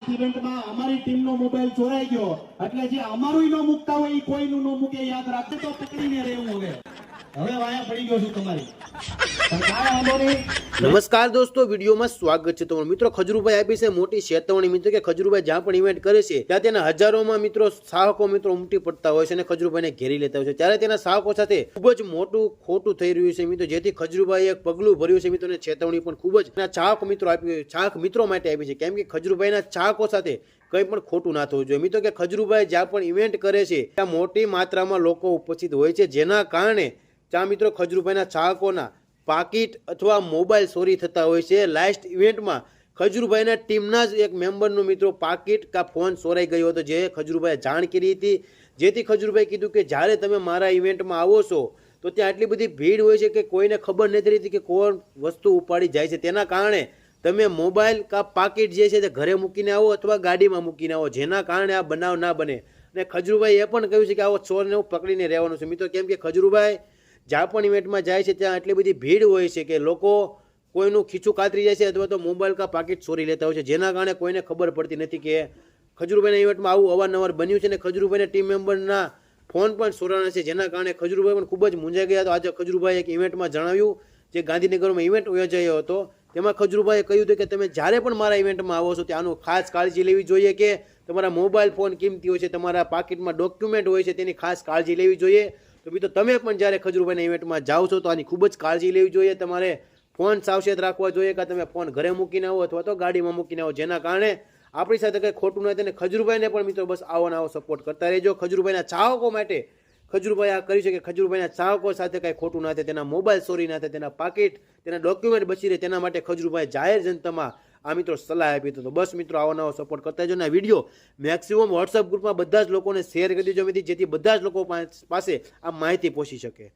ઇવેન્ટમાં અમારી ટીમનો મોબાઈલ ચોરાઈ ગયો એટલે જે અમારું ન મૂકતા હોય એ કોઈનું ન મૂકે યાદ રાખજો તો પકડીને રહેવું હવે વાયા પડી ગયો છું તમારી પણ કાંઈ વાંધો નહીં। નમસ્કાર દોસ્તો, વિડીયોમાં સ્વાગત છે તમારું। મિત્રો, ખજરૂભાઈ આપી છે મોટી ચેતવણી મિત્રો કે ખજરૂભાઈ જ્યાં પણ ઇવેન્ટ કરે છે ત્યાં તેના હજારોમાં મિત્રો ચાહકો મિત્રો ઉમટી પડતા હોય છે અને ખજરૂભાઈને ઘેરી લેતા હોય છે। ત્યારે તેના ચાહકો સાથે ખૂબ જ મોટું ખોટું થઈ રહ્યું છે મિત્રો, જેથી ખજરૂભાઈએ એક પગલું ભર્યું છે મિત્રો અને ચેતવણી પણ ખૂબ જ ચાહક મિત્રો આપી ચાહક મિત્રો માટે આપી છે, કેમ કે ખજરૂભાઈના ચાહકો સાથે કંઈ પણ ખોટું ના થવું જોઈએ મિત્રો। કે ખજરૂભાઈ જ્યાં પણ ઇવેન્ટ કરે છે ત્યાં મોટી માત્રામાં લોકો ઉપસ્થિત હોય છે, જેના કારણે ત્યાં મિત્રો ખજરૂભાઈના ચાહકોના પાકીટ અથવા મોબાઈલ ચોરી થતા હોય છે। લાસ્ટ ઇવેન્ટમાં ખજરૂભાઈના ટીમના જ એક મેમ્બરનું મિત્રો પાકીટ કા ફોન ચોરાઈ ગયો હતો, જે ખજરૂભાઈએ જાણ કરી હતી। જેથી ખજરૂભાઈ કીધું કે જ્યારે તમે મારા ઇવેન્ટમાં આવો છો તો ત્યાં આટલી બધી ભીડ હોય છે કે કોઈને ખબર નથી રહેતી કે કોણ વસ્તુ ઉપાડી જાય છે, તેના કારણે તમે મોબાઈલ કા પાકીટ જે છે તે ઘરે મૂકીને આવો અથવા ગાડીમાં મૂકીને આવો, જેના કારણે આ બનાવ ના બને। અને ખજરૂભાઈ એ પણ કહ્યું છે કે આવો ચોરને હું પકડીને રહેવાનું છે મિત્રો, કેમ કે ખજરૂભાઈ જ્યાં પણ ઇવેન્ટમાં જાય છે ત્યાં આટલી બધી ભીડ હોય છે કે લોકો કોઈનું ખીચું કાતરી જાય છે અથવા તો મોબાઈલ કા પાકીટ ચોરી લેતા હોય છે, જેના કારણે કોઈને ખબર પડતી નથી કે ખજરૂભાઈના ઇવેન્ટમાં આવું અવારનવાર બન્યું છે અને ખજરૂભાઈના ટીમ મેમ્બરના ફોન પણ ચોરાણા છે, જેના કારણે ખજરૂભાઈ પણ ખૂબ જ મૂંઝાઈ ગયા। તો આજે ખજરૂભાઈ એક ઇવેન્ટમાં જણાવ્યું, જે ગાંધીનગરમાં ઇવેન્ટ યોજાયો હતો તેમાં ખજરૂભાઈએ કહ્યું હતું કે તમે જ્યારે પણ મારા ઇવેન્ટમાં આવો છો ત્યાંનું ખાસ કાળજી લેવી જોઈએ કે તમારા મોબાઈલ ફોન કિંમતી હોય છે, તમારા પાકીટમાં ડોક્યુમેન્ટ હોય છે, તેની ખાસ કાળજી લેવી જોઈએ। તો મિત્રો, તમે પણ જ્યારે ખજરૂભાઈના ઇવેન્ટમાં જાઓ છો તો આની ખૂબ જ કાળજી લેવી જોઈએ। તમારે ફોન સાવચેત રાખવા જોઈએ કે તમે ફોન ઘરે મૂકીને આવો અથવા તો ગાડીમાં મૂકીને આવો, જેના કારણે આપણી સાથે કંઈ ખોટું ન થાય। અને ખજરૂભાઈને પણ મિત્રો બસ આવો ને આવો સપોર્ટ કરતા રહેજો। ખજરૂભાઈના ચાહકો માટે ખજરૂભાઈ આ કર્યું છે કે ખજરૂભાઈના ચાહકો સાથે કંઈ ખોટું ના થાય, તેના મોબાઈલ ચોરી ના થાય, તેના પાકીટ તેના ડોક્યુમેન્ટ બચી રહે, તેના માટે ખજરૂભાઈ જાહેર જનતામાં આ મિત્રો સલાહ આપી તો બસ મિત્રો આવો નવો સપોર્ટ કરતા રહેજો। અને વિડીયો મેક્સિમમ વોટ્સઅપ ગ્રુપમાં બધા જ લોકોને શેર કરી દેજો, જેથી બધા જ લોકો પાસે આ માહિતી પહોંચી શકે।